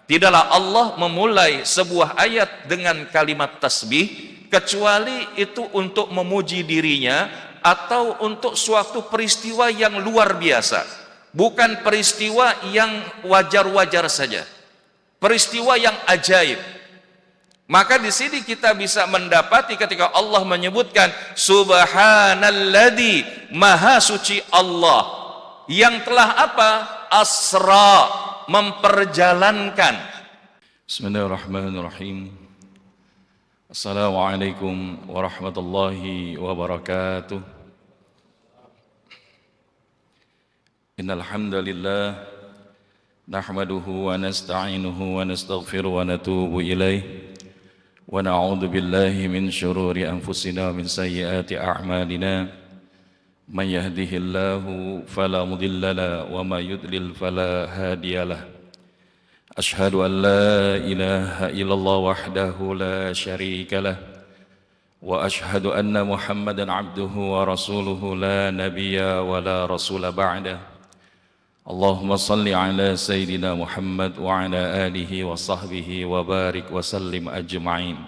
Tidaklah Allah memulai sebuah ayat dengan kalimat tasbih kecuali itu untuk memuji dirinya atau untuk suatu peristiwa yang luar biasa, bukan peristiwa yang wajar-wajar saja, peristiwa yang ajaib. Maka di sini kita bisa mendapati ketika Allah menyebutkan subhanalladzi, maha suci Allah yang telah apa? Asra, memperjalankan. Bismillahirrahmanirrahim. Assalamualaikum warahmatullahi wabarakatuh. Innal hamdalillah nahmaduhu wa nasta'inuhu wa nastaghfiruhu wa natubu ilaih. Wa na'udzu billahi min syururi anfusina wa min sayyiati a'malina. Man yahdihillahu fala mudilla lahu wa may yudlil fala hadiyalah. Ashhadu an la ilaha illallah wahdahu la syarika lah wa ashhadu anna Muhammadan abduhu wa rasuluhu la nabiyya wa la rasula ba'dah. Allahumma salli ala sayyidina Muhammad wa ala alihi wa sahbihi wa barik wa sallim ajma'in.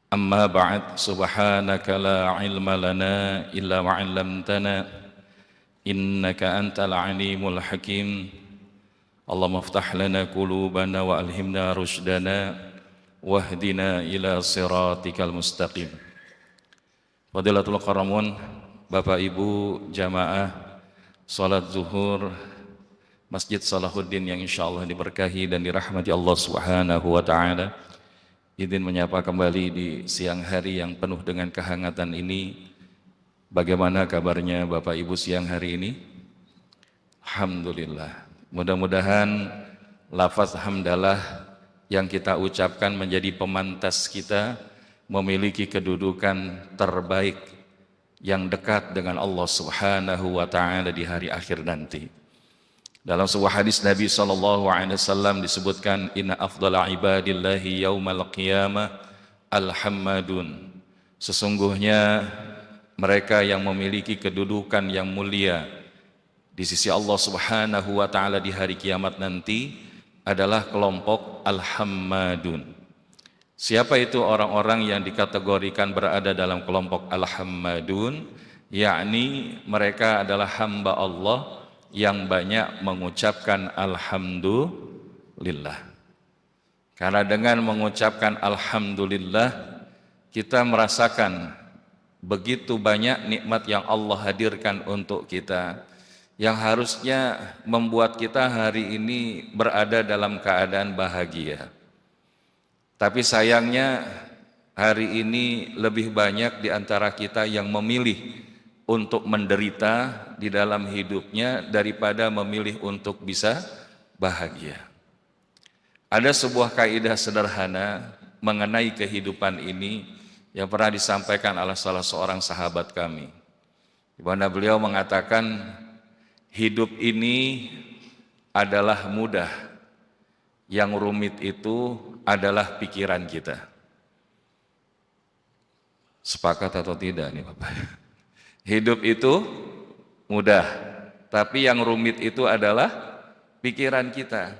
Amma ba'd, subhanaka la ilma lana illa ma 'allamtana innaka antal alimul hakim. Allahumma aftah lana qulubana wa alhimna rushdana wahdina ila siratikal mustaqim. Fadilatul qaramun, Bapak Ibu jamaah salat zuhur Masjid Salahuddin yang insyaallah diberkahi dan dirahmati Allah Subhanahu wa taala. Izin menyapa kembali di siang hari yang penuh dengan kehangatan ini. Bagaimana kabarnya Bapak Ibu siang hari ini? Alhamdulillah. Mudah-mudahan lafaz hamdalah yang kita ucapkan menjadi pemantas kita memiliki kedudukan terbaik yang dekat dengan Allah Subhanahu wa taala di hari akhir nanti. Dalam sebuah hadis Nabi SAW disebutkan inna afdala ibadillahi yaumal qiyamah alhammadun. Sesungguhnya mereka yang memiliki kedudukan yang mulia di sisi Allah Subhanahu wa taala di hari kiamat nanti adalah kelompok al-hammadun. Siapa itu orang-orang yang dikategorikan berada dalam kelompok al-hammadun? Yakni mereka adalah hamba Allah yang banyak mengucapkan alhamdulillah. Karena dengan mengucapkan alhamdulillah kita merasakan begitu banyak nikmat yang Allah hadirkan untuk kita, yang harusnya membuat kita hari ini berada dalam keadaan bahagia. Tapi sayangnya hari ini lebih banyak di antara kita yang memilih untuk menderita di dalam hidupnya daripada memilih untuk bisa bahagia. Ada sebuah kaidah sederhana mengenai kehidupan ini yang pernah disampaikan oleh salah seorang sahabat kami, di mana beliau mengatakan, hidup ini adalah mudah, yang rumit itu adalah pikiran kita. Sepakat atau tidak nih Bapak? Hidup itu mudah, tapi yang rumit itu adalah pikiran kita.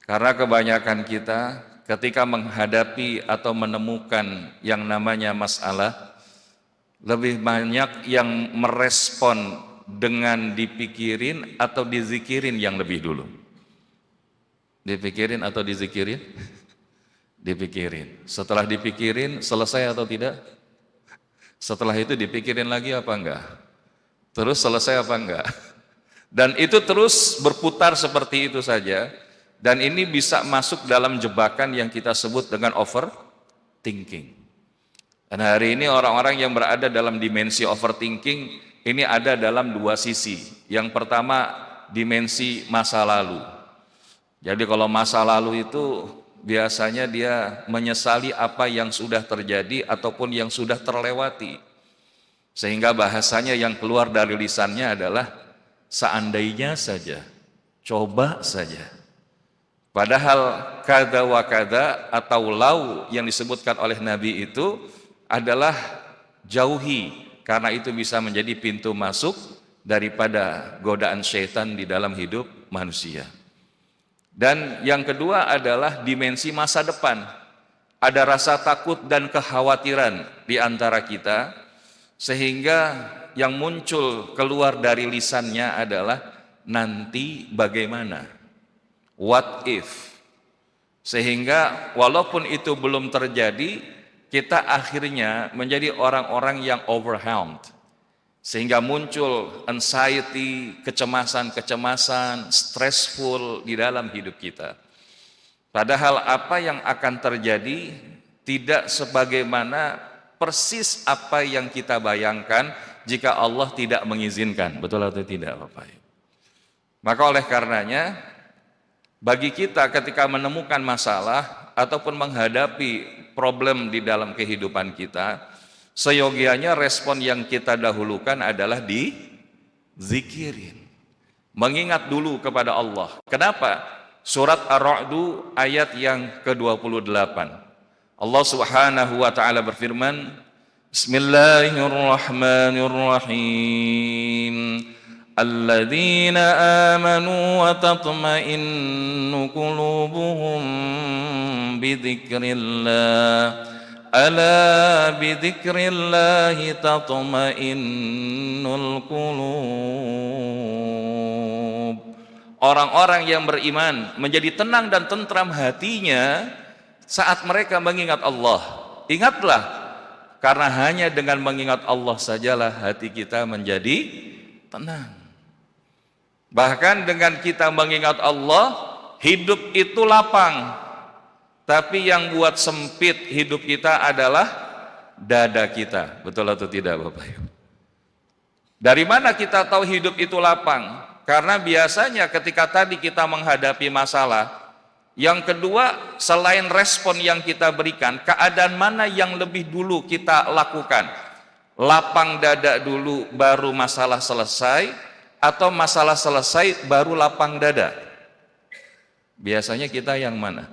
Karena kebanyakan kita ketika menghadapi atau menemukan yang namanya masalah, lebih banyak yang merespon dengan dipikirin atau dizikirin yang lebih dulu. Dipikirin atau dizikirin? Dipikirin. Setelah dipikirin, selesai atau tidak? Setelah itu dipikirin lagi apa enggak? Terus selesai apa enggak? Dan itu terus berputar seperti itu saja. Dan ini bisa masuk dalam jebakan yang kita sebut dengan overthinking. Dan hari ini orang-orang yang berada dalam dimensi overthinking ini ada dalam dua sisi. Yang pertama, dimensi masa lalu. Jadi kalau masa lalu itu biasanya dia menyesali apa yang sudah terjadi ataupun yang sudah terlewati. Sehingga bahasanya yang keluar dari lisannya adalah seandainya saja, coba saja. Padahal kada wa kada atau lau yang disebutkan oleh Nabi itu adalah jauhi, karena itu bisa menjadi pintu masuk daripada godaan syaitan di dalam hidup manusia. Dan yang kedua adalah dimensi masa depan. Ada rasa takut dan kekhawatiran di antara kita, sehingga yang muncul keluar dari lisannya adalah nanti bagaimana, what if. Sehingga walaupun itu belum terjadi, kita akhirnya menjadi orang-orang yang overwhelmed, sehingga muncul anxiety, kecemasan, stressful di dalam hidup kita. Padahal apa yang akan terjadi tidak sebagaimana persis apa yang kita bayangkan jika Allah tidak mengizinkan. Betul atau tidak, Bapak Ibu? Maka oleh karenanya, bagi kita ketika menemukan masalah ataupun menghadapi problem di dalam kehidupan kita, seyogianya respon yang kita dahulukan adalah dizikirin, mengingat dulu kepada Allah. Kenapa? Surat Ar-Ra'd ayat yang ke-28. Allah Subhanahu wa taala berfirman, Bismillahirrahmanirrahim. Alladzina amanu wa tatma'innu qulubuhum bidzikrillah. Ala bidzikrillahi tatma'innul qulub. Orang-orang yang beriman menjadi tenang dan tentram hatinya saat mereka mengingat Allah. Ingatlah, karena hanya dengan mengingat Allah sajalah hati kita menjadi tenang. Bahkan dengan kita mengingat Allah, hidup itu lapang. Tapi yang buat sempit hidup kita adalah dada kita. Betul atau tidak, Bapak Ibu? Dari mana kita tahu hidup itu lapang? Karena biasanya ketika tadi kita menghadapi masalah, yang kedua selain respon yang kita berikan, keadaan mana yang lebih dulu kita lakukan? Lapang dada dulu baru masalah selesai, atau masalah selesai baru lapang dada? Biasanya kita yang mana?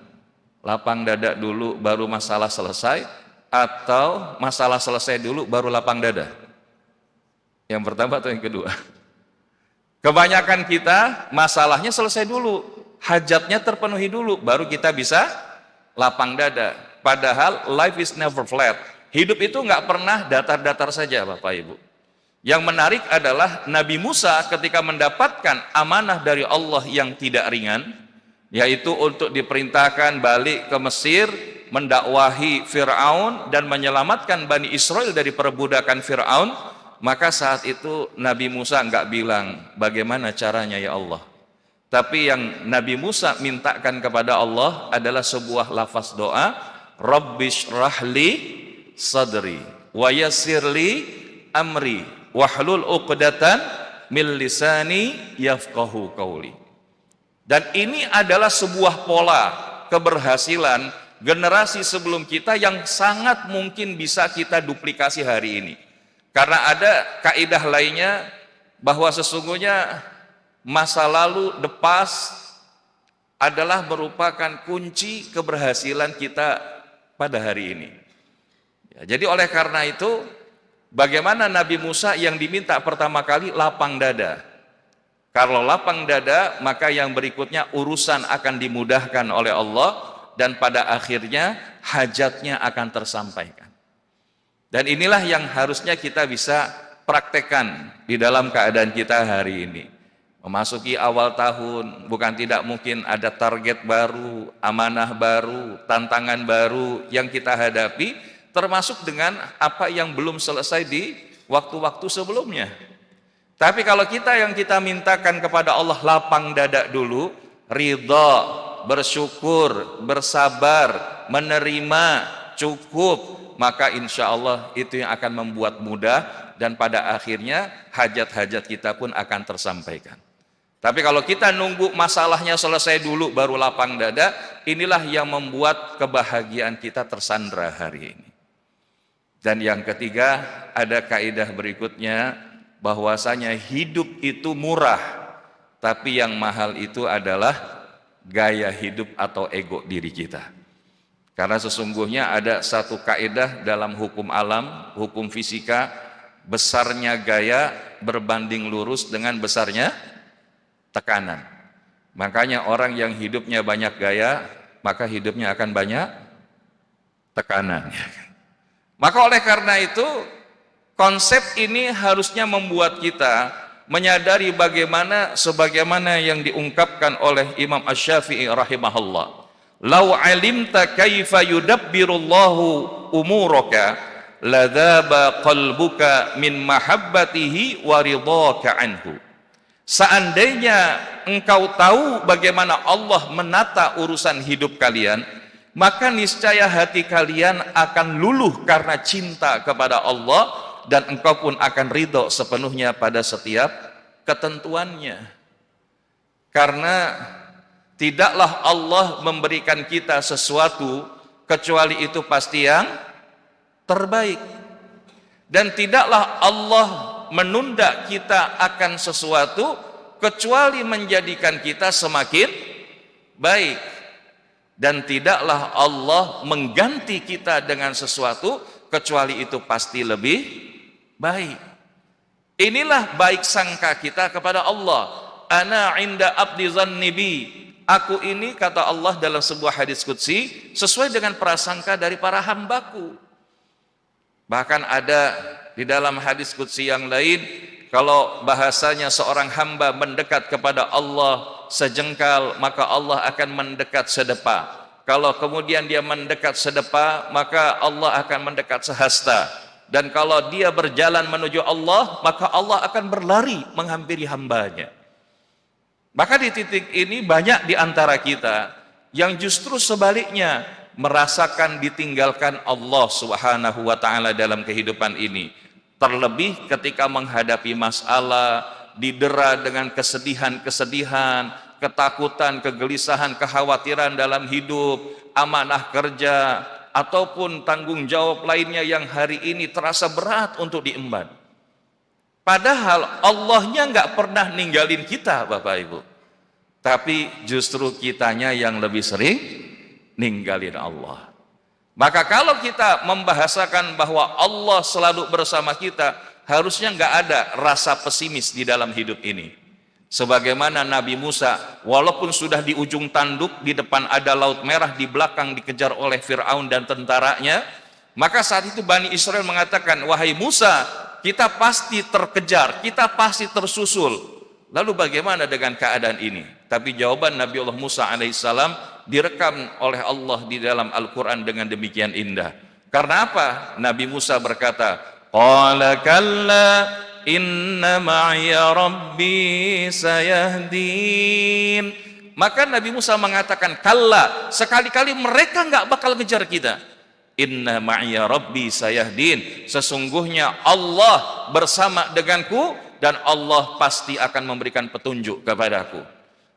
Lapang dada dulu baru masalah selesai, atau masalah selesai dulu baru lapang dada? Yang pertama atau yang kedua? Kebanyakan kita masalahnya selesai dulu, hajatnya terpenuhi dulu, baru kita bisa lapang dada. Padahal life is never flat. Hidup itu nggak pernah datar-datar saja, Bapak Ibu. Yang menarik adalah Nabi Musa ketika mendapatkan amanah dari Allah yang tidak ringan, yaitu untuk diperintahkan balik ke Mesir, mendakwahi Fir'aun dan menyelamatkan Bani Israel dari perbudakan Fir'aun. Maka saat itu Nabi Musa enggak bilang bagaimana caranya ya Allah, tapi yang Nabi Musa mintakan kepada Allah adalah sebuah lafaz doa, Rabbishrahli sadri wa yassirli amri wahlul uqdatan min lisani yafqahu qauli. Dan ini adalah sebuah pola keberhasilan generasi sebelum kita yang sangat mungkin bisa kita duplikasi hari ini. Karena ada kaidah lainnya bahwa sesungguhnya masa lalu, the past, adalah merupakan kunci keberhasilan kita pada hari ini. Ya, jadi oleh karena itu, bagaimana Nabi Musa yang diminta pertama kali lapang dada. Kalau lapang dada, maka yang berikutnya urusan akan dimudahkan oleh Allah dan pada akhirnya hajatnya akan tersampaikan. Dan inilah yang harusnya kita bisa praktekkan di dalam keadaan kita hari ini. Memasuki awal tahun, bukan tidak mungkin ada target baru, amanah baru, tantangan baru yang kita hadapi, termasuk dengan apa yang belum selesai di waktu-waktu sebelumnya. Tapi kalau yang kita mintakan kepada Allah lapang dada dulu, ridha, bersyukur, bersabar, menerima, cukup, maka insya Allah itu yang akan membuat mudah dan pada akhirnya hajat-hajat kita pun akan tersampaikan. Tapi kalau kita nunggu masalahnya selesai dulu baru lapang dada, inilah yang membuat kebahagiaan kita tersandra hari ini. Dan yang ketiga, ada kaidah berikutnya, bahwasanya hidup itu murah, tapi yang mahal itu adalah gaya hidup atau ego diri kita. Karena sesungguhnya ada satu kaidah dalam hukum alam, hukum fisika, besarnya gaya berbanding lurus dengan besarnya tekanan. Makanya orang yang hidupnya banyak gaya, maka hidupnya akan banyak tekanan. Maka oleh karena itu, konsep ini harusnya membuat kita menyadari sebagaimana yang diungkapkan oleh Imam Asy-Syafi'i rahimahullah. Lau alimta kaifa yudabbirullahu umuraka ladzaba qalbuka min mahabbatihi wa ridhaka anhu. Seandainya engkau tahu bagaimana Allah menata urusan hidup kalian, maka niscaya hati kalian akan luluh karena cinta kepada Allah, dan engkau pun akan ridho sepenuhnya pada setiap ketentuannya. Karena tidaklah Allah memberikan kita sesuatu kecuali itu pasti yang terbaik, dan tidaklah Allah menunda kita akan sesuatu kecuali menjadikan kita semakin baik, dan tidaklah Allah mengganti kita dengan sesuatu kecuali itu pasti lebih baik. Inilah baik sangka kita kepada Allah. Ana inda abdi zanni bi. Aku ini, kata Allah dalam sebuah hadis qudsi, sesuai dengan prasangka dari para hambaku. Bahkan ada di dalam hadis qudsi yang lain, kalau bahasanya seorang hamba mendekat kepada Allah sejengkal, maka Allah akan mendekat sedepa. Kalau kemudian dia mendekat sedepa, maka Allah akan mendekat sehasta. Dan kalau dia berjalan menuju Allah, maka Allah akan berlari menghampiri hambanya. Maka di titik ini banyak di antara kita yang justru sebaliknya merasakan ditinggalkan Allah Subhanahu wa ta'ala dalam kehidupan ini. Terlebih ketika menghadapi masalah, didera dengan kesedihan-kesedihan, ketakutan, kegelisahan, kekhawatiran dalam hidup, amanah kerja, ataupun tanggung jawab lainnya yang hari ini terasa berat untuk diemban. Padahal Allahnya nggak pernah ninggalin kita, Bapak Ibu. Tapi justru kitanya yang lebih sering ninggalin Allah. Maka kalau kita membahasakan bahwa Allah selalu bersama kita, harusnya nggak ada rasa pesimis di dalam hidup ini. Sebagaimana Nabi Musa, walaupun sudah di ujung tanduk, di depan ada Laut Merah, di belakang dikejar oleh Fir'aun dan tentaranya, maka saat itu Bani Israel mengatakan, wahai Musa, kita pasti terkejar, kita pasti tersusul. Lalu bagaimana dengan keadaan ini? Tapi jawaban Nabi Allah Musa alaihissalam direkam oleh Allah di dalam Al-Quran dengan demikian indah. Karena apa? Nabi Musa berkata, qala kalla inna ma'iya rabbi sayahdin. Maka Nabi Musa mengatakan, kalla, sekali-kali mereka nggak bakal ngejar kita. Inna ma'iya rabbi sayahdin. Sesungguhnya Allah bersama denganku, dan Allah pasti akan memberikan petunjuk kepadaku.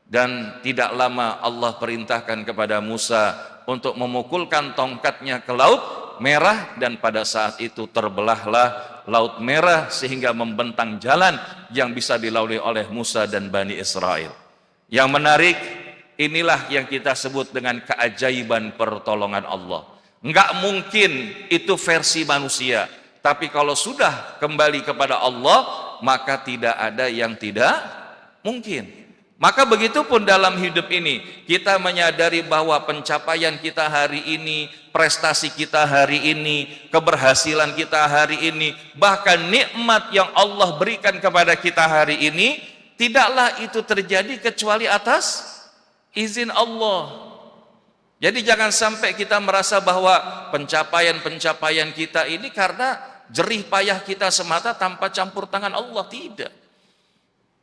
Dan tidak lama Allah perintahkan kepada Musa untuk memukulkan tongkatnya ke Laut Merah, dan pada saat itu terbelahlah Laut Merah sehingga membentang jalan yang bisa dilalui oleh Musa dan Bani Israel. Yang menarik, inilah yang kita sebut dengan keajaiban pertolongan Allah. Enggak mungkin itu versi manusia, tapi kalau sudah kembali kepada Allah, maka tidak ada yang tidak mungkin. Maka begitu pun dalam hidup ini, kita menyadari bahwa pencapaian kita hari ini, prestasi kita hari ini, keberhasilan kita hari ini, bahkan nikmat yang Allah berikan kepada kita hari ini, tidaklah itu terjadi kecuali atas izin Allah. Jadi jangan sampai kita merasa bahwa pencapaian-pencapaian kita ini karena jerih payah kita semata tanpa campur tangan Allah. Tidak.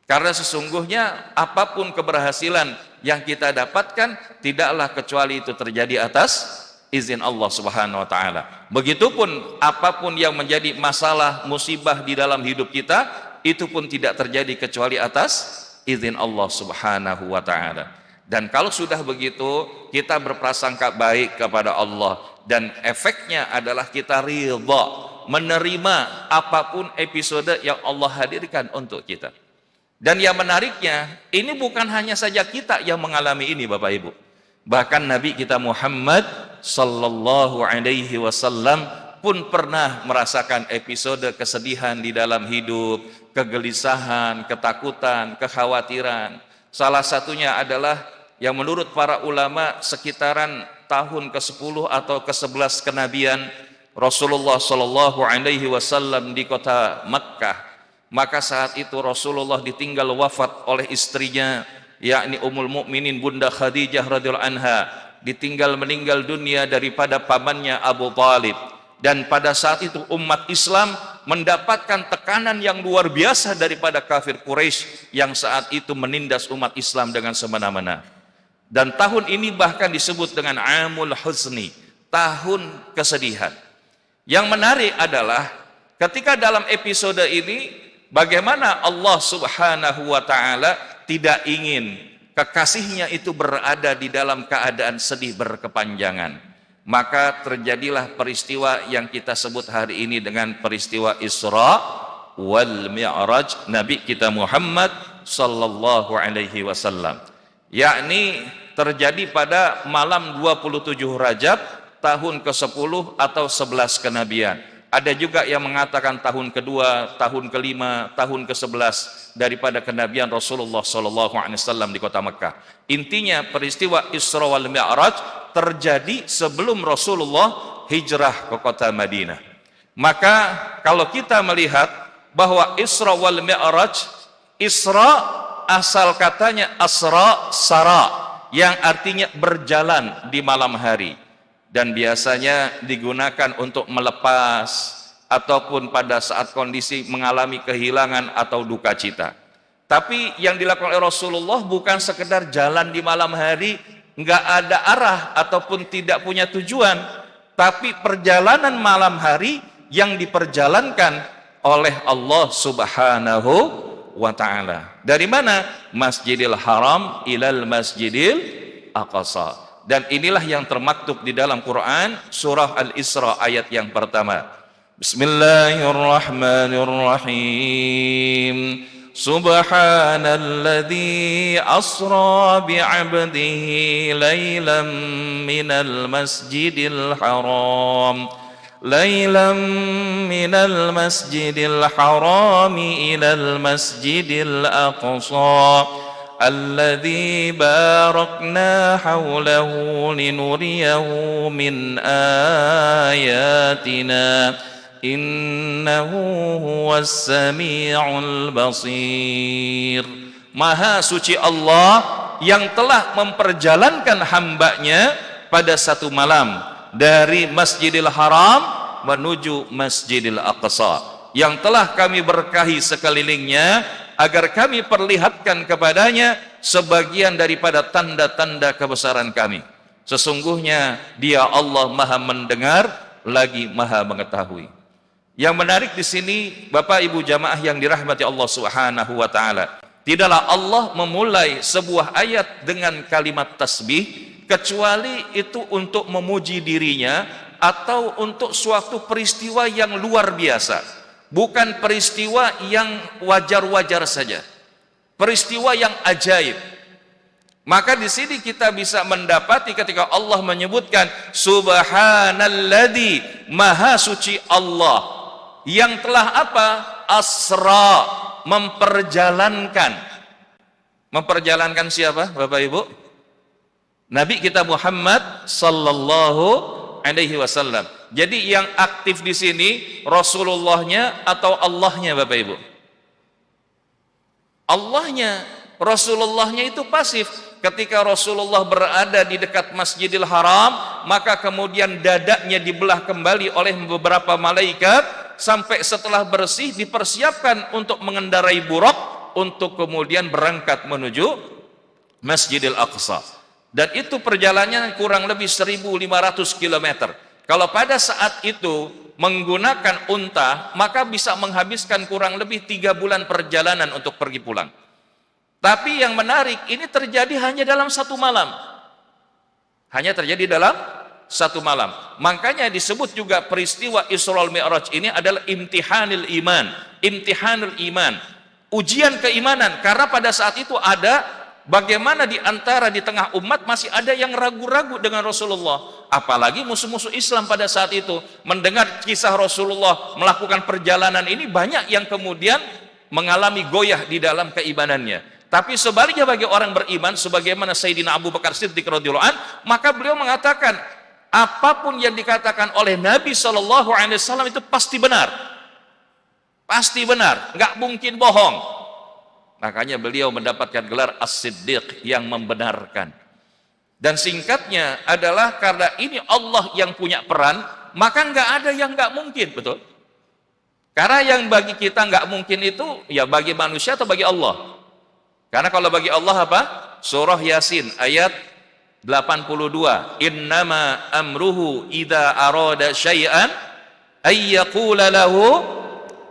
Karena sesungguhnya apapun keberhasilan yang kita dapatkan, tidaklah kecuali itu terjadi atas izin Allah Subhanahu wa ta'ala. Begitupun apapun yang menjadi masalah, musibah di dalam hidup kita, itu pun tidak terjadi kecuali atas izin Allah Subhanahu wa ta'ala. Dan kalau sudah begitu, kita berprasangka baik kepada Allah, dan efeknya adalah kita ridha, menerima apapun episode yang Allah hadirkan untuk kita. Dan yang menariknya, ini bukan hanya saja kita yang mengalami ini, Bapak Ibu. Bahkan Nabi kita Muhammad sallallahu alaihi wasallam pun pernah merasakan episode kesedihan di dalam hidup, kegelisahan, ketakutan, kekhawatiran. Salah satunya adalah yang menurut para ulama sekitaran tahun ke-10 atau ke-11 kenabian Rasulullah Shallallahu Alaihi Wasallam di kota Makkah. Maka saat itu Rasulullah ditinggal wafat oleh istrinya, yakni Ummul Mukminin Bunda Khadijah radhiyallahu anha, ditinggal meninggal dunia daripada pamannya Abu Talib. Dan pada saat itu umat Islam mendapatkan tekanan yang luar biasa daripada kafir Quraisy yang saat itu menindas umat Islam dengan semena-mena. Dan tahun ini bahkan disebut dengan Amul Huzni, tahun kesedihan. Yang menarik adalah ketika dalam episode ini bagaimana Allah Subhanahu wa taala tidak ingin kekasihnya itu berada di dalam keadaan sedih berkepanjangan. Maka terjadilah peristiwa yang kita sebut hari ini dengan peristiwa Isra wal Mi'raj Nabi kita Muhammad sallallahu alaihi wasallam. Yakni terjadi pada malam 27 Rajab tahun ke-10 atau 11 kenabian. Ada juga yang mengatakan tahun kedua, tahun kelima, tahun ke-11 daripada kenabian Rasulullah sallallahu alaihi wasallam di kota Makkah. Intinya peristiwa Isra wal Mi'raj terjadi sebelum Rasulullah hijrah ke kota Madinah. Maka kalau kita melihat bahwa Isra wal Mi'raj, Isra asal katanya asra sara, yang artinya berjalan di malam hari, dan biasanya digunakan untuk melepas ataupun pada saat kondisi mengalami kehilangan atau duka cita. Tapi yang dilakukan oleh Rasulullah bukan sekedar jalan di malam hari, nggak ada arah ataupun tidak punya tujuan, tapi perjalanan malam hari yang diperjalankan oleh Allah Subhanahu wa ta'ala. Dari mana? Masjidil Haram ilal Masjidil Aqsa. Dan inilah yang termaktub di dalam Quran surah Al-Isra ayat yang pertama. Bismillahirrahmanirrahim. Subhanalladzi asra bi'abdihi laylan minal masjidil haram minal masjidil harami ilal masjidil aqsa alladzi barakna hawlahu linuriyahu min ayatina innahu huwas sami'ul basir. Maha suci Allah yang telah memperjalankan hambanya pada satu malam dari Masjidil Haram menuju Masjidil Aqsa, yang telah kami berkahi sekelilingnya agar kami perlihatkan kepadanya sebagian daripada tanda-tanda kebesaran kami. Sesungguhnya Dia Allah Maha mendengar lagi Maha mengetahui. Yang menarik di sini, Bapak Ibu jamaah yang dirahmati Allah Subhanahu wa taala, tidaklah Allah memulai sebuah ayat dengan kalimat tasbih kecuali itu untuk memuji dirinya atau untuk suatu peristiwa yang luar biasa, bukan peristiwa yang wajar-wajar saja, peristiwa yang ajaib. Maka di sini kita bisa mendapati ketika Allah menyebutkan Subhanalladzi, maha suci Allah yang telah apa? Asra, memperjalankan. Memperjalankan siapa Bapak Ibu? Nabi kita Muhammad sallallahu alaihi wasallam. Jadi yang aktif di sini Rasulullahnya atau Allahnya Bapak Ibu? Allahnya. Rasulullahnya itu pasif. Ketika Rasulullah berada di dekat Masjidil Haram, maka kemudian dadanya dibelah kembali oleh beberapa malaikat, sampai setelah bersih dipersiapkan untuk mengendarai buraq untuk kemudian berangkat menuju Masjidil Aqsa. Dan itu perjalanannya kurang lebih 1.500 km. Kalau pada saat itu menggunakan unta, maka bisa menghabiskan kurang lebih 3 bulan perjalanan untuk pergi pulang. Tapi yang menarik, ini terjadi hanya dalam satu malam. Hanya terjadi dalam satu malam. Makanya disebut juga peristiwa Isra wal Mi'raj ini adalah imtihanul iman. Imtihanul iman, ujian keimanan. Karena pada saat itu ada bagaimana di tengah umat masih ada yang ragu-ragu dengan Rasulullah. Apalagi musuh-musuh Islam pada saat itu mendengar kisah Rasulullah melakukan perjalanan ini, banyak yang kemudian mengalami goyah di dalam keimanannya. Tapi sebaliknya bagi orang beriman, sebagaimana Sayyidina Abu Bakar Siddiq radhiyallahu an, maka beliau mengatakan, apapun yang dikatakan oleh Nabi SAW itu pasti benar. Pasti benar, nggak mungkin bohong. Makanya beliau mendapatkan gelar As-Siddiq, yang membenarkan. Dan singkatnya adalah karena ini Allah yang punya peran, maka nggak ada yang nggak mungkin, betul? Karena yang bagi kita nggak mungkin itu, ya bagi manusia atau bagi Allah? Karena kalau bagi Allah apa? Surah Yasin ayat 82. Innama amruhu idza arada syai'an ay yaqula lahu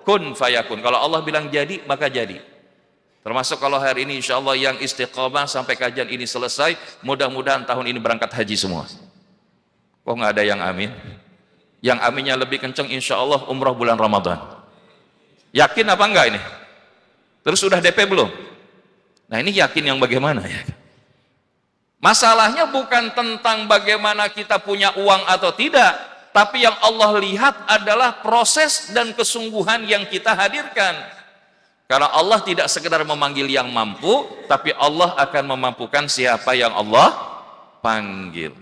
kun fayakun. Kalau Allah bilang jadi, maka jadi. Termasuk kalau hari ini insya Allah yang istiqomah sampai kajian ini selesai, mudah-mudahan tahun ini berangkat haji semua. Kok nggak ada yang amin? Yang aminnya lebih kenceng insya Allah umrah bulan Ramadan. Yakin apa enggak ini? Terus sudah DP belum? Nah ini yakin yang bagaimana ya? Masalahnya bukan tentang bagaimana kita punya uang atau tidak, tapi yang Allah lihat adalah proses dan kesungguhan yang kita hadirkan. Karena Allah tidak sekedar memanggil yang mampu, tapi Allah akan memampukan siapa yang Allah panggil.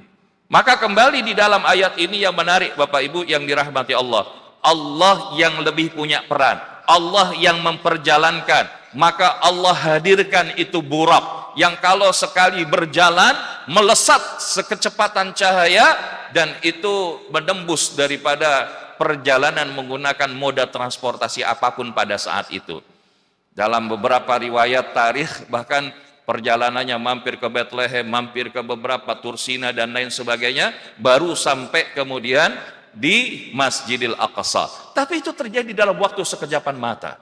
Maka kembali di dalam ayat ini yang menarik Bapak Ibu yang dirahmati Allah, Allah yang lebih punya peran, Allah yang memperjalankan. Maka Allah hadirkan itu buraq, yang kalau sekali berjalan melesat sekecepatan cahaya, dan itu menembus daripada perjalanan menggunakan moda transportasi apapun pada saat itu. Dalam beberapa riwayat tarikh, bahkan perjalanannya mampir ke Bethlehem, mampir ke beberapa Tursina dan lain sebagainya, baru sampai kemudian di Masjidil Aqsa. Tapi itu terjadi dalam waktu sekejapan mata.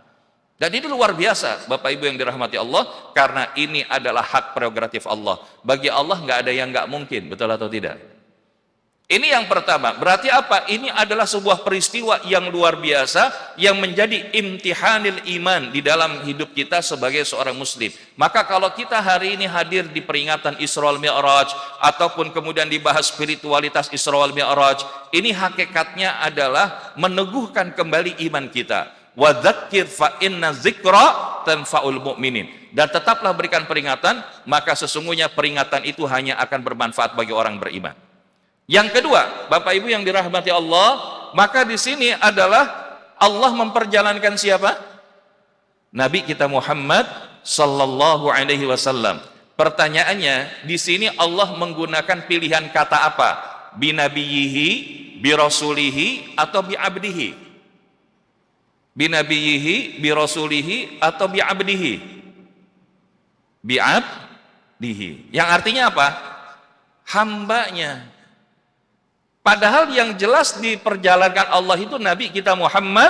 Dan ini luar biasa Bapak Ibu yang dirahmati Allah, karena ini adalah hak prerogatif Allah. Bagi Allah nggak ada yang nggak mungkin, betul atau tidak? Ini yang pertama. Berarti apa? Ini adalah sebuah peristiwa yang luar biasa, yang menjadi imtihanil iman di dalam hidup kita sebagai seorang muslim. Maka kalau kita hari ini hadir di peringatan Isra wal Mi'raj, ataupun kemudian dibahas spiritualitas Isra wal Mi'raj, ini hakikatnya adalah meneguhkan kembali iman kita. Wa dzakir fa inna dzikra tanfa'ul mu'minin. Dan tetaplah berikan peringatan, maka sesungguhnya peringatan itu hanya akan bermanfaat bagi orang beriman. Yang kedua, Bapak Ibu yang dirahmati Allah, maka di sini adalah Allah memperjalankan siapa? Nabi kita Muhammad sallallahu alaihi wasallam. Pertanyaannya, di sini Allah menggunakan pilihan kata apa? Binabiyihi, birasulihi, atau bi'abdihi? Binabiyihi, birasulihi, atau bi'abdihi? Bi'abdihi. Yang artinya apa? Hambanya. Padahal yang jelas diperjalankan Allah itu Nabi kita Muhammad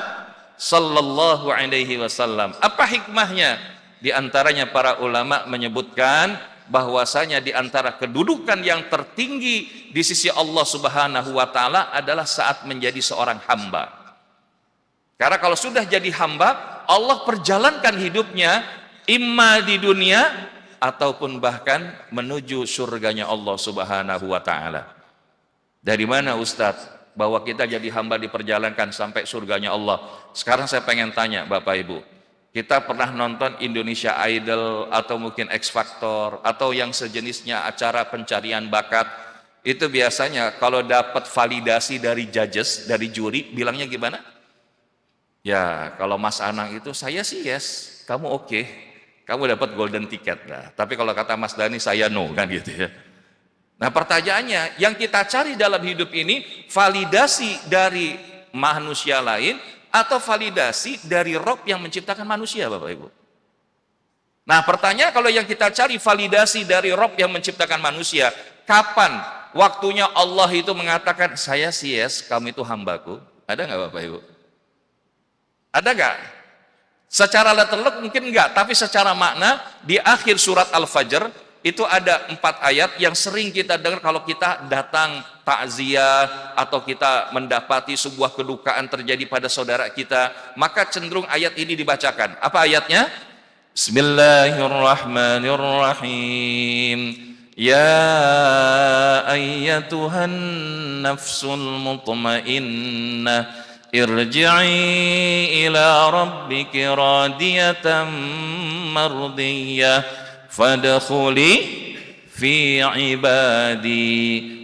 sallallahu alaihi wasallam. Apa hikmahnya? Di antaranya para ulama menyebutkan bahwasanya di antara kedudukan yang tertinggi di sisi Allah Subhanahu wa taala adalah saat menjadi seorang hamba. Karena kalau sudah jadi hamba, Allah perjalankan hidupnya imma di dunia ataupun bahkan menuju surganya Allah Subhanahu wa taala. Dari mana Ustadz bahwa kita jadi hamba diperjalankan sampai surganya Allah? Sekarang saya pengen tanya Bapak Ibu, kita pernah nonton Indonesia Idol atau mungkin X Factor atau yang sejenisnya acara pencarian bakat? Itu biasanya kalau dapat validasi dari judges, dari juri, bilangnya gimana? Ya kalau Mas Anang itu saya sih yes, kamu oke, kamu dapat golden ticket. Nah, tapi kalau kata Mas Dhani saya no, kan gitu ya. Nah pertanyaannya, yang kita cari dalam hidup ini validasi dari manusia lain atau validasi dari Rob yang menciptakan manusia, Bapak Ibu? Nah pertanyaan, kalau yang kita cari validasi dari Rob yang menciptakan manusia, kapan waktunya Allah itu mengatakan saya sih yes, kamu itu hambaku? Ada nggak Bapak Ibu? Ada nggak? Secara letterlek mungkin enggak, tapi secara makna di akhir surat Al-Fajr itu ada 4 ayat yang sering kita dengar kalau kita datang takziah atau kita mendapati sebuah kedukaan terjadi pada saudara kita, maka cenderung ayat ini dibacakan. Apa ayatnya? Bismillahirrahmanirrahim. Ya ayyatuhan nafsul mutmainnah irji'i ila rabbiki radiyatan mardiyah fadkhuli fi ibadi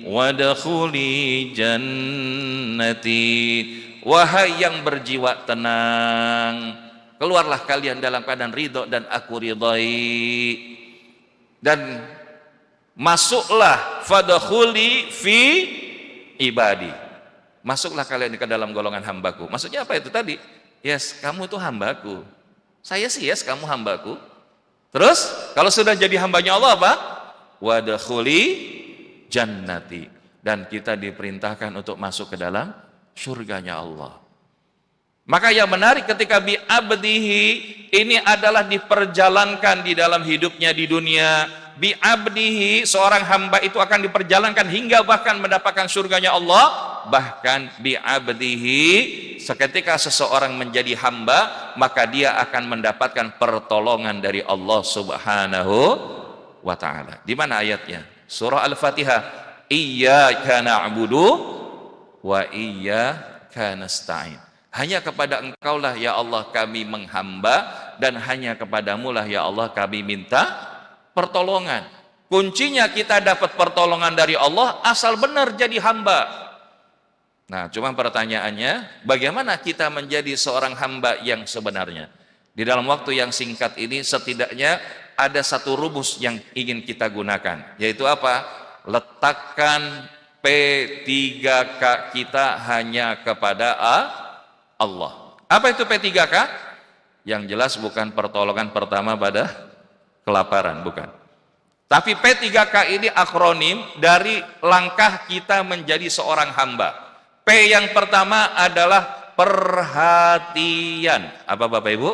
wadkhuli jannati. Wahai yang berjiwa tenang, keluarlah kalian dalam keadaan ridho dan aku ridhai, dan masuklah fadkhuli fi ibadi, masuklah kalian ke dalam golongan hambaku. Maksudnya apa itu tadi? Yes, kamu itu hambaku. Saya sih yes, kamu hambaku. Terus kalau sudah jadi hambanya Allah apa? Wadkhuli jannati, dan kita diperintahkan untuk masuk ke dalam surganya Allah. Maka yang menarik ketika bi abdihi ini adalah diperjalankan di dalam hidupnya di dunia. Bi abdihi, seorang hamba itu akan diperjalankan hingga bahkan mendapatkan surganya Allah. Bahkan bi abdihi, seketika seseorang menjadi hamba, maka dia akan mendapatkan pertolongan dari Allah Subhanahu wa ta'ala. Di mana ayatnya? Surah Al-Fatihah. Iyyaka na'budu wa iyyaka nasta'in. Hanya kepada Engkaulah ya Allah kami menghamba, dan hanya kepadamulah ya Allah kami minta pertolongan. Kuncinya kita dapat pertolongan dari Allah asal benar jadi hamba. Nah, cuma pertanyaannya, bagaimana kita menjadi seorang hamba yang sebenarnya? Di dalam waktu yang singkat ini setidaknya ada satu rumus yang ingin kita gunakan, yaitu apa? Letakkan P3K kita hanya kepada Allah. Apa itu P3K? Yang jelas bukan pertolongan pertama pada kelaparan, bukan. Tapi P3K ini akronim dari langkah kita menjadi seorang hamba. P yang pertama adalah perhatian. Apa Bapak Ibu?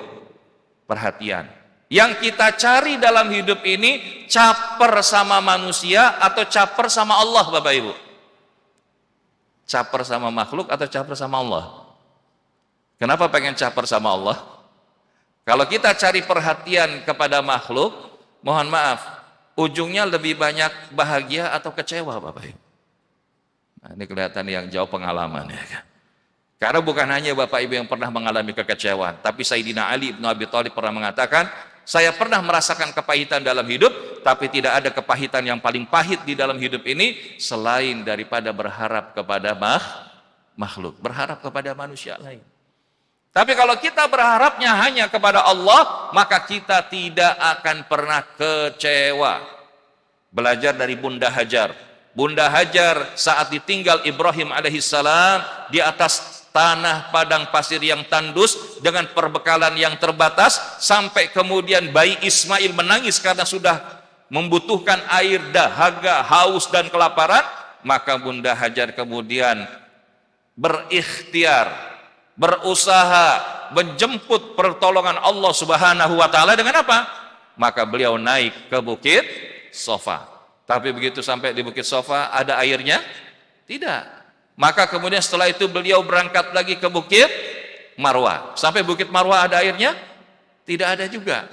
Perhatian. Yang kita cari dalam hidup ini caper sama manusia atau caper sama Allah, Bapak Ibu? Caper sama makhluk atau caper sama Allah? Kenapa pengen caper sama Allah? Kalau kita cari perhatian kepada makhluk, mohon maaf, ujungnya lebih banyak bahagia atau kecewa, Bapak Ibu? Nah, ini kelihatan yang jauh pengalaman ya kan? Karena bukan hanya Bapak Ibu yang pernah mengalami kekecewaan, tapi Sayyidina Ali bin Abi Thalib pernah mengatakan, saya pernah merasakan kepahitan dalam hidup, tapi tidak ada kepahitan yang paling pahit di dalam hidup ini selain daripada berharap kepada makhluk, berharap kepada manusia lain. Tapi kalau kita berharapnya hanya kepada Allah, maka kita tidak akan pernah kecewa. Belajar dari Bunda Hajar. Bunda Hajar saat ditinggal Ibrahim alaihissalam di atas tanah padang pasir yang tandus dengan perbekalan yang terbatas, sampai kemudian bayi Ismail menangis karena sudah membutuhkan air, dahaga, haus dan kelaparan, maka Bunda Hajar kemudian berikhtiar, berusaha menjemput pertolongan Allah Subhanahu wa taala dengan apa? Maka beliau naik ke Bukit Sofa. Tapi begitu sampai di Bukit Sofa ada airnya? Tidak. Maka kemudian setelah itu beliau berangkat lagi ke Bukit Marwah. Sampai Bukit Marwah ada airnya? Tidak ada juga.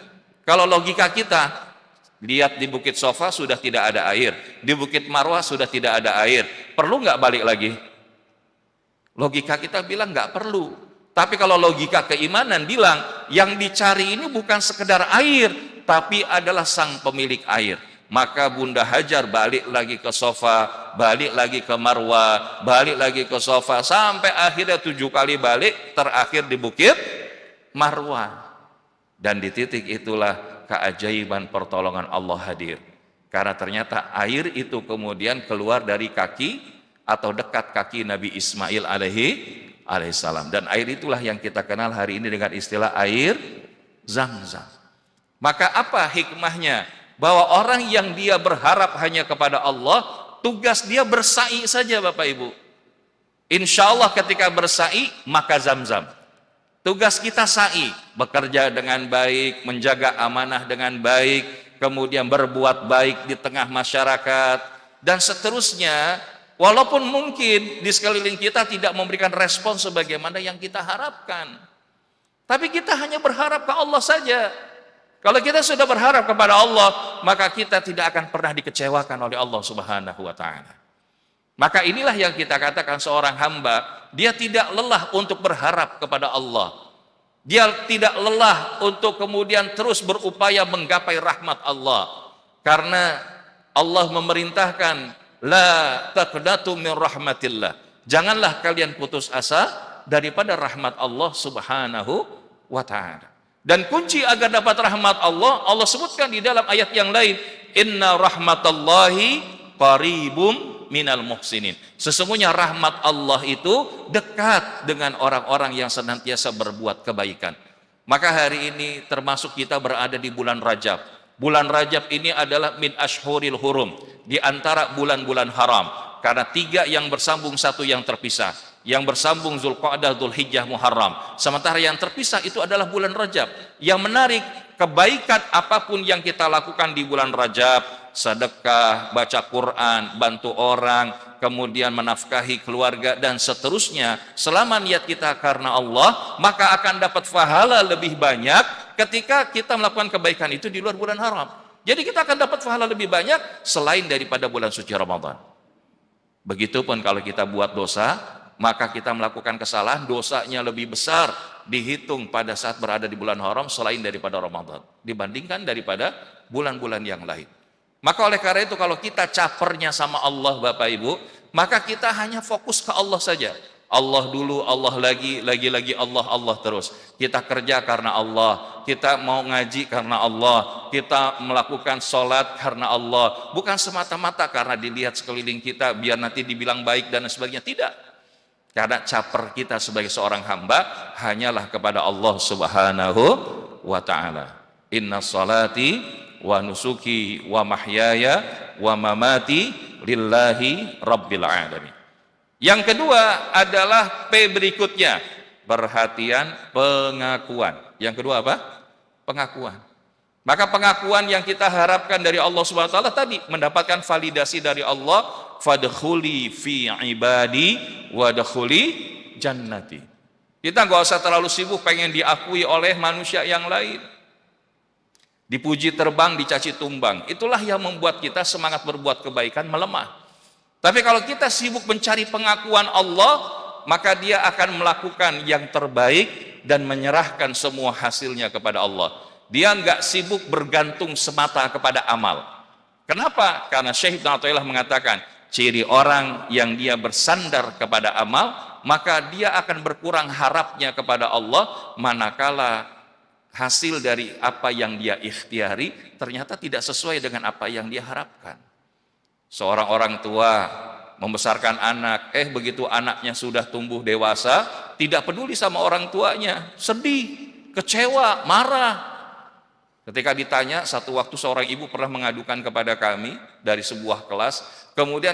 Kalau logika kita, lihat di Bukit Sofa sudah tidak ada air, di Bukit Marwah sudah tidak ada air, perlu nggak balik lagi? Logika kita bilang nggak perlu. Tapi kalau logika keimanan bilang, yang dicari ini bukan sekedar air, tapi adalah sang pemilik air. Maka Bunda Hajar balik lagi ke Sofa, balik lagi ke Marwah, balik lagi ke Sofa, sampai akhirnya 7 kali balik, terakhir di Bukit Marwah. Dan di titik itulah keajaiban pertolongan Allah hadir. Karena ternyata air itu kemudian keluar dari kaki atau dekat kaki Nabi Ismail alaihissalam. Dan air itulah yang kita kenal hari ini dengan istilah air Zam-Zam. Maka apa hikmahnya? Bahwa orang yang dia berharap hanya kepada Allah, tugas dia bersa'i saja Bapak Ibu. Insya Allah ketika bersa'i, maka Zam-Zam. Tugas kita sa'i, bekerja dengan baik, menjaga amanah dengan baik, kemudian berbuat baik di tengah masyarakat, dan seterusnya. Walaupun mungkin di sekeliling kita tidak memberikan respon sebagaimana yang kita harapkan, tapi kita hanya berharap ke Allah saja. Kalau kita sudah berharap kepada Allah, maka kita tidak akan pernah dikecewakan oleh Allah Subhanahu wa ta'ala. Maka inilah yang kita katakan seorang hamba dia tidak lelah untuk berharap kepada Allah. Dia tidak lelah untuk kemudian terus berupaya menggapai rahmat Allah. Karena Allah memerintahkan, la taqnatu min rahmatillah. Janganlah kalian putus asa daripada rahmat Allah Subhanahu wa ta'ala. Dan kunci agar dapat rahmat Allah, Allah sebutkan di dalam ayat yang lain, inna rahmatallahi qaribum minal muhsinin. Sesungguhnya rahmat Allah itu dekat dengan orang-orang yang senantiasa berbuat kebaikan. Maka hari ini termasuk kita berada di bulan Rajab. Bulan Rajab ini adalah min ashhuril hurum, di antara bulan-bulan haram. Karena 3 yang bersambung, 1 yang terpisah. Yang bersambung Zulqa'dah, Dzulhijjah, Muharram. Sementara yang terpisah itu adalah bulan Rajab. Yang menarik, kebaikan apapun yang kita lakukan di bulan Rajab, sedekah, baca Quran, bantu orang, kemudian menafkahi keluarga dan seterusnya, selama niat kita karena Allah, maka akan dapat pahala lebih banyak ketika kita melakukan kebaikan itu di luar bulan haram. Jadi kita akan dapat pahala lebih banyak selain daripada bulan suci Ramadan. Begitupun kalau kita buat dosa, maka kita melakukan kesalahan, dosanya lebih besar dihitung pada saat berada di bulan haram selain daripada Ramadan, dibandingkan daripada bulan-bulan yang lain. Maka oleh karena itu kalau kita capernya sama Allah Bapak Ibu, maka kita hanya fokus ke Allah saja. Allah dulu, Allah lagi Allah, Allah terus. Kita kerja karena Allah, kita mau ngaji karena Allah, kita melakukan sholat karena Allah. Bukan semata-mata karena dilihat sekeliling kita, biar nanti dibilang baik dan sebagainya. Tidak. Karena caper kita sebagai seorang hamba hanyalah kepada Allah Subhanahu wa ta'ala. Inna salati wa nusuki wa mahyaya wa mamati lillahi rabbil alamin. Yang kedua adalah P berikutnya, perhatian, pengakuan. Yang kedua apa? Pengakuan. Maka pengakuan yang kita harapkan dari Allah Subhanahu wa taala tadi mendapatkan validasi dari Allah, fadkhuli fi ibadi wadkhuli jannati. Kita nggak usah terlalu sibuk pengen diakui oleh manusia yang lain. Dipuji terbang, dicaci tumbang. Itulah yang membuat kita semangat berbuat kebaikan melemah. Tapi kalau kita sibuk mencari pengakuan Allah, maka dia akan melakukan yang terbaik dan menyerahkan semua hasilnya kepada Allah. Dia enggak sibuk bergantung semata kepada amal. Kenapa? Karena Syekh Ibnu Athaillah mengatakan, ciri orang yang dia bersandar kepada amal, maka dia akan berkurang harapnya kepada Allah, manakala hasil dari apa yang dia ikhtiari ternyata tidak sesuai dengan apa yang dia harapkan. Seorang orang tua membesarkan anak, begitu anaknya sudah tumbuh dewasa, tidak peduli sama orang tuanya, sedih, kecewa, marah. Ketika ditanya, satu waktu seorang ibu pernah mengadukan kepada kami dari sebuah kelas, kemudian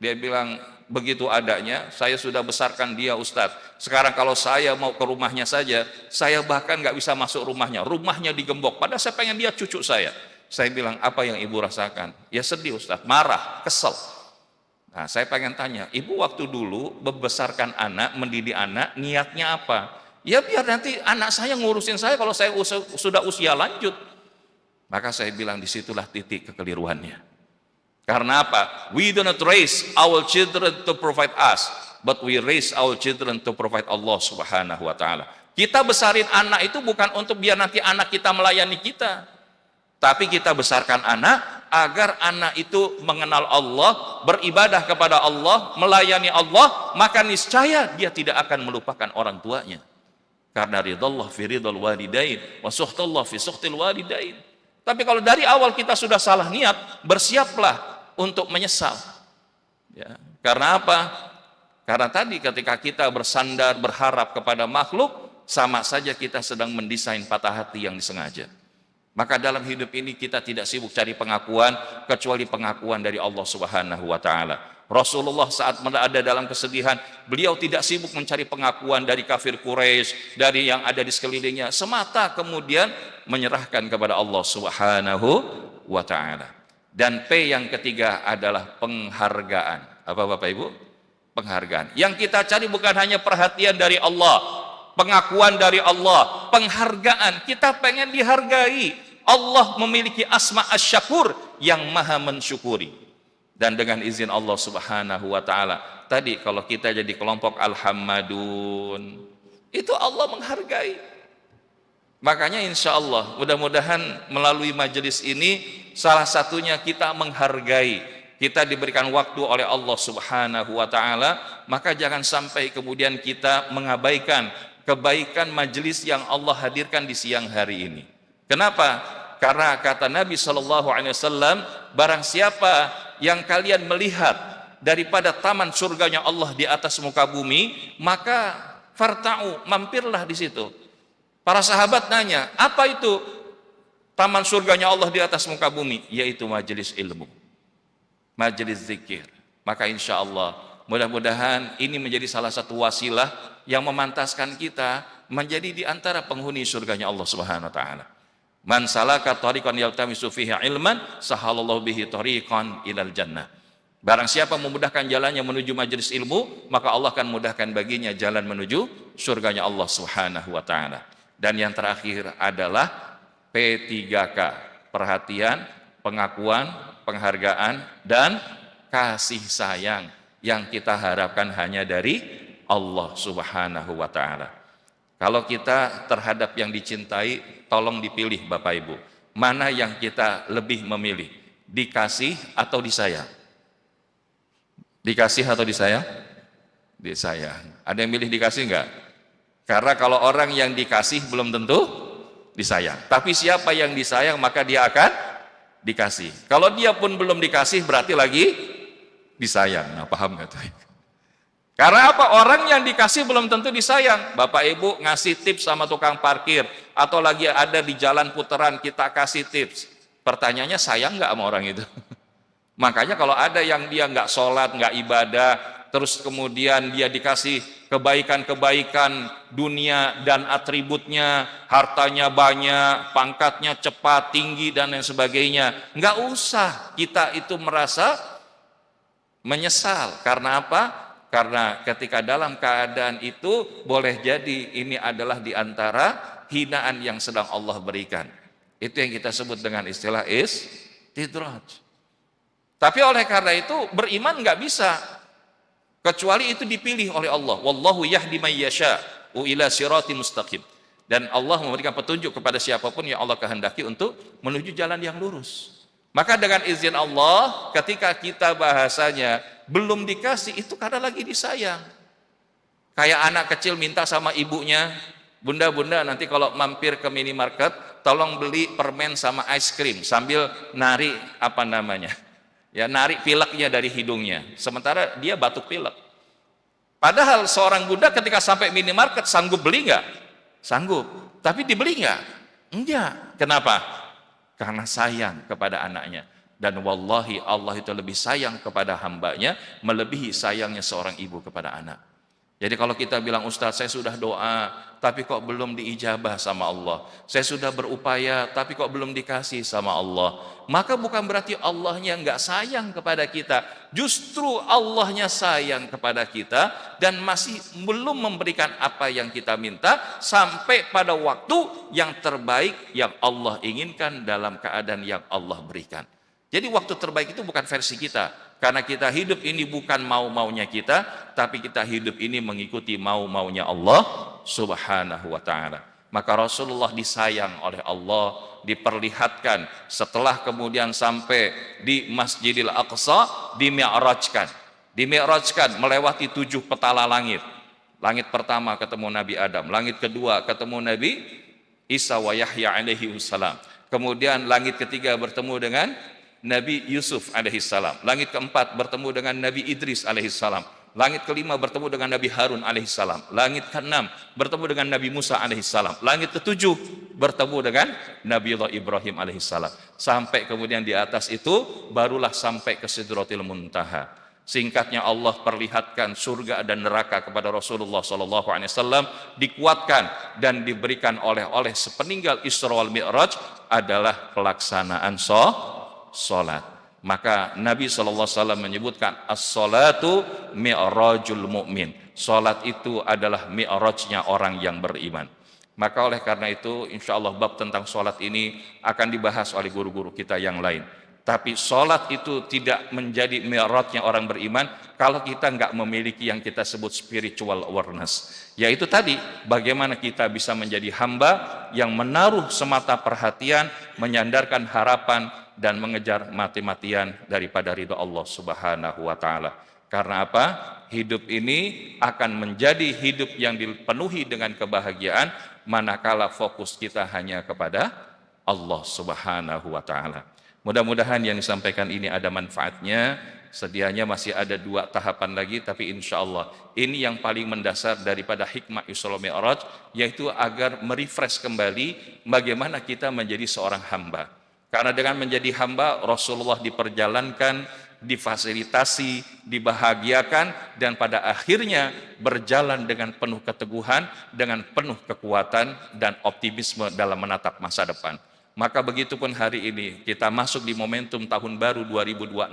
dia bilang, begitu adanya, saya sudah besarkan dia Ustadz, sekarang kalau saya mau ke rumahnya saja, saya bahkan gak bisa masuk rumahnya digembok, padahal saya pengen dia cucu saya. Saya bilang, apa yang ibu rasakan? Ya sedih Ustadz, marah, kesel. Nah saya pengen tanya, ibu waktu dulu membesarkan anak, mendidik anak, niatnya apa? Ya biar nanti anak saya ngurusin saya kalau saya sudah usia lanjut. Maka saya bilang, disitulah titik kekeliruannya. Karena apa? We do not raise our children to provide us, but we raise our children to provide Allah Subhanahu wa ta'ala. Kita besarin anak itu bukan untuk biar nanti anak kita melayani kita, tapi kita besarkan anak agar anak itu mengenal Allah, beribadah kepada Allah, melayani Allah, maka niscaya dia tidak akan melupakan orang tuanya. Karena ridallah fi ridal walidain wa suhtallah fi suhtil walidain. Tapi kalau dari awal kita sudah salah niat, bersiaplah untuk menyesal. Ya, karena apa? Karena tadi ketika kita bersandar, berharap kepada makhluk, sama saja kita sedang mendesain patah hati yang disengaja. Maka dalam hidup ini kita tidak sibuk cari pengakuan kecuali pengakuan dari Allah Subhanahu wa taala. Rasulullah saat ada dalam kesedihan, beliau tidak sibuk mencari pengakuan dari kafir Quraisy, dari yang ada di sekelilingnya, semata kemudian menyerahkan kepada Allah Subhanahu wa taala. Dan P yang ketiga adalah penghargaan. Apa Bapak Ibu? Penghargaan. Yang kita cari bukan hanya perhatian dari Allah, pengakuan dari Allah, penghargaan. Kita pengen dihargai. Allah memiliki asma asy-syakur, yang maha mensyukuri. Dan dengan izin Allah Subhanahu wa taala, tadi kalau kita jadi kelompok Alhammadun, itu Allah menghargai. Makanya insya Allah mudah-mudahan melalui majelis ini salah satunya kita menghargai, kita diberikan waktu oleh Allah Subhanahu wa taala, maka jangan sampai kemudian kita mengabaikan kebaikan majelis yang Allah hadirkan di siang hari ini. Kenapa? Karena kata Nabi sallallahu alaihi wasallam, barang siapa yang kalian melihat daripada taman surganya Allah di atas muka bumi, maka farta'u, mampirlah di situ. Para sahabat nanya, apa itu taman surganya Allah di atas muka bumi? Yaitu majelis ilmu, majelis zikir. Maka insya Allah mudah-mudahan ini menjadi salah satu wasilah yang memantaskan kita menjadi di antara penghuni surganya Allah Subhanahu wa taala. Man salaka tariqan yaltamisu fihi ilman sahalallahu bihi tariqan ilal jannah. Barang siapa memudahkan jalannya menuju majelis ilmu, maka Allah akan mudahkan baginya jalan menuju surganya Allah Subhanahu wa taala. Dan yang terakhir adalah P3K, perhatian, pengakuan, penghargaan, dan kasih sayang yang kita harapkan hanya dari Allah Subhanahu wa taala. Kalau kita terhadap yang dicintai, tolong dipilih Bapak Ibu. Mana yang kita lebih memilih? Dikasih atau disayang? Dikasih atau disayang? Disayang. Ada yang milih dikasih enggak? Karena kalau orang yang dikasih belum tentu disayang. Tapi siapa yang disayang maka dia akan dikasih. Kalau dia pun belum dikasih berarti lagi disayang. Nah, paham enggak tuh? Karena apa? Orang yang dikasih belum tentu disayang. Bapak Ibu ngasih tips sama tukang parkir, atau lagi ada di jalan putaran kita kasih tips. Pertanyaannya sayang nggak sama orang itu? Makanya kalau ada yang dia nggak sholat, nggak ibadah, terus kemudian dia dikasih kebaikan-kebaikan dunia dan atributnya, hartanya banyak, pangkatnya cepat, tinggi, dan lain sebagainya. Nggak usah kita itu merasa menyesal. Karena apa? Karena ketika dalam keadaan itu boleh jadi ini adalah diantara hinaan yang sedang Allah berikan. Itu yang kita sebut dengan istilah istidraj. Tapi oleh karena itu beriman nggak bisa kecuali itu dipilih oleh Allah. Wallahu yahdi may yasha ila siratim mustaqim. Dan Allah memberikan petunjuk kepada siapapun yang Allah kehendaki untuk menuju jalan yang lurus. Maka dengan izin Allah, ketika kita bahasanya belum dikasih, itu karena lagi disayang. Kayak anak kecil minta sama ibunya, bunda nanti kalau mampir ke minimarket, tolong beli permen sama ice cream sambil narik narik pileknya dari hidungnya. Sementara dia batuk pilek. Padahal seorang bunda ketika sampai minimarket sanggup beli nggak? Sanggup. Tapi dibeli nggak? Enggak. Kenapa? Karena sayang kepada anaknya. Dan wallahi Allah itu lebih sayang kepada hambanya melebihi sayangnya seorang ibu kepada anak. Jadi kalau kita bilang, Ustaz saya sudah doa tapi kok belum diijabah sama Allah, saya sudah berupaya tapi kok belum dikasih sama Allah, maka bukan berarti Allahnya nggak sayang kepada kita. Justru Allahnya sayang kepada kita dan masih belum memberikan apa yang kita minta sampai pada waktu yang terbaik yang Allah inginkan dalam keadaan yang Allah berikan. Jadi waktu terbaik itu bukan versi kita, karena kita hidup ini bukan mau-maunya kita, tapi kita hidup ini mengikuti mau-maunya Allah Subhanahu wa ta'ala. Maka Rasulullah disayang oleh Allah, diperlihatkan setelah kemudian sampai di Masjidil Aqsa, dimi'rajkan melewati 7 petala langit. Langit pertama ketemu Nabi Adam, langit kedua ketemu Nabi Isa wa Yahya alaihi wassalam. Kemudian langit ketiga bertemu dengan Nabi Yusuf alaihissalam. Langit keempat bertemu dengan Nabi Idris alaihissalam. Langit kelima bertemu dengan Nabi Harun alaihissalam. Langit keenam bertemu dengan Nabi Musa alaihissalam. Langit ketujuh bertemu dengan Nabiullah Ibrahim alaihissalam. Sampai kemudian di atas itu barulah sampai ke Sidratil Muntaha. Singkatnya Allah perlihatkan surga dan neraka kepada Rasulullah SAW, dikuatkan dan diberikan oleh sepeninggal Isra wal Mi'raj adalah pelaksanaan salat. Maka Nabi SAW menyebutkan as-salatu mi'rajul mu'min. Salat itu adalah mi'rajnya orang yang beriman. Maka oleh karena itu insya Allah bab tentang salat ini akan dibahas oleh guru-guru kita yang lain. Tapi sholat itu tidak menjadi mi'rajnya orang beriman kalau kita nggak memiliki yang kita sebut spiritual awareness. Yaitu tadi, bagaimana kita bisa menjadi hamba yang menaruh semata perhatian, menyandarkan harapan, dan mengejar mati-matian daripada ridha Allah Subhanahu wa Ta'ala. Karena apa? Hidup ini akan menjadi hidup yang dipenuhi dengan kebahagiaan manakala fokus kita hanya kepada Allah Subhanahu wa Ta'ala. Mudah-mudahan yang disampaikan ini ada manfaatnya. Sedianya masih ada 2 tahapan lagi, tapi insya Allah ini yang paling mendasar daripada hikmah Isra Mi'raj, yaitu agar merefresh kembali bagaimana kita menjadi seorang hamba. Karena dengan menjadi hamba, Rasulullah diperjalankan, difasilitasi, dibahagiakan, dan pada akhirnya berjalan dengan penuh keteguhan, dengan penuh kekuatan dan optimisme dalam menatap masa depan. Maka begitupun hari ini kita masuk di momentum tahun baru 2026,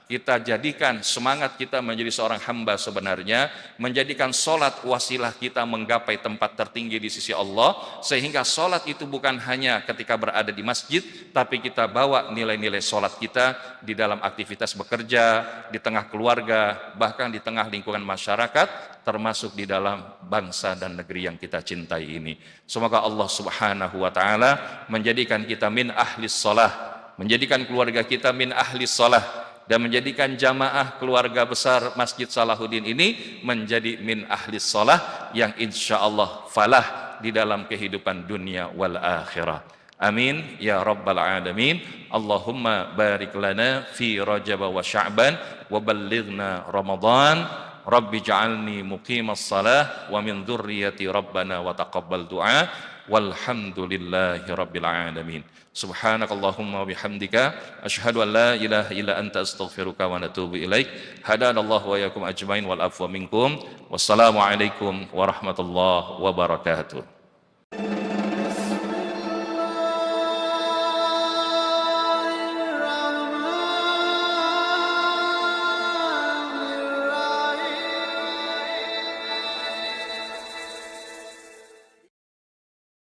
kita jadikan semangat kita menjadi seorang hamba sebenarnya, menjadikan sholat wasilah kita menggapai tempat tertinggi di sisi Allah, sehingga sholat itu bukan hanya ketika berada di masjid, tapi kita bawa nilai-nilai sholat kita di dalam aktivitas bekerja, di tengah keluarga, bahkan di tengah lingkungan masyarakat, termasuk di dalam bangsa dan negeri yang kita cintai ini. Semoga Allah Subhanahu wa Ta'ala menjadikan kita min ahlis sholah, menjadikan keluarga kita min ahlis sholah, dan menjadikan jamaah keluarga besar Masjid Salahuddin ini menjadi min ahlis sholah yang insya Allah falah di dalam kehidupan dunia wal akhirah. Amin ya rabbal alamin. Allahumma barik lana fi Rajab wa Sya'ban wa ballighna Ramadan. Rabbi ja'alni muqimas salah wa min dzurriyyati rabbana wa taqabbal du'a. Walhamdulillahi rabbil alamin. Subhanakallahumma wa bihamdika asyhadu an la ilaha illa anta astaghfiruka wa atubu ilaik. Hadanallahu wa iyyakum ajmain wal afwa minkum. Wassalamu alaikum warahmatullahi wabarakatuh.